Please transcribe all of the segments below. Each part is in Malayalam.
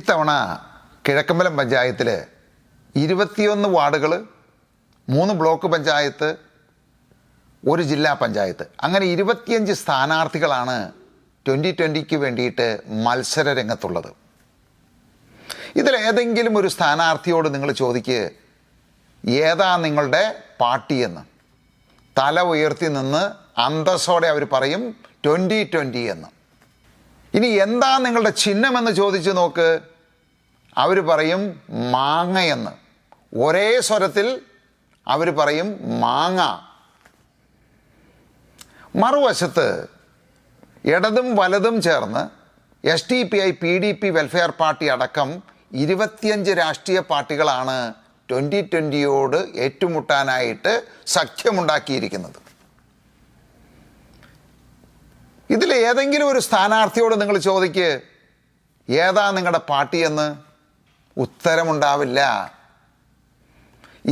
ഇത്തവണ കിഴക്കമ്പലം പഞ്ചായത്തിൽ 21 വാർഡുകൾ, 3 ബ്ലോക്ക് പഞ്ചായത്ത്, ഒരു ജില്ലാ പഞ്ചായത്ത്, അങ്ങനെ 25 സ്ഥാനാർത്ഥികളാണ് 2020 വേണ്ടിയിട്ട് മത്സര രംഗത്തുള്ളത്. ഇതിലേതെങ്കിലും ഒരു സ്ഥാനാർത്ഥിയോട് നിങ്ങൾ ചോദിക്കുക, ഏതാ നിങ്ങളുടെ പാർട്ടിയെന്ന്. തല ഉയർത്തി നിന്ന് അന്തസ്സോടെ അവർ പറയും 2020 എന്ന്. ഇനി എന്താ നിങ്ങളുടെ ചിഹ്നമെന്ന് ചോദിച്ച് നോക്ക്, അവർ പറയും മാങ്ങയെന്ന്. ഒരേ സ്വരത്തിൽ അവർ പറയും മാങ്ങ. മറുവശത്ത് ഇടതും വലതും ചേർന്ന് SDPI, PDP, വെൽഫെയർ പാർട്ടി അടക്കം 25 രാഷ്ട്രീയ പാർട്ടികളാണ് 2020 ഏറ്റുമുട്ടാനായിട്ട് സഖ്യമുണ്ടാക്കിയിരിക്കുന്നത്. ഇതിൽ ഏതെങ്കിലും ഒരു സ്ഥാനാർത്ഥിയോട് നിങ്ങൾ ചോദിക്ക്, ഏതാ നിങ്ങളുടെ പാർട്ടിയെന്ന്. ഉത്തരമുണ്ടാവില്ല.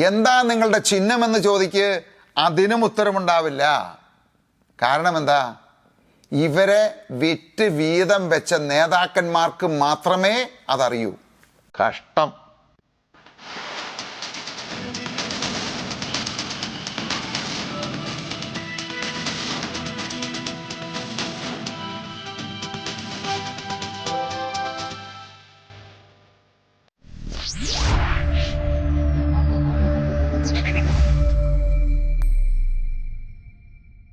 എന്താ നിങ്ങളുടെ ചിഹ്നമെന്ന് ചോദിക്ക്, അതിനും ഉത്തരമുണ്ടാവില്ല. കാരണം എന്താ? ഇവരെ വിറ്റ് വീതം വെച്ച നേതാക്കന്മാർക്ക് മാത്രമേ അതറിയൂ. കഷ്ടം.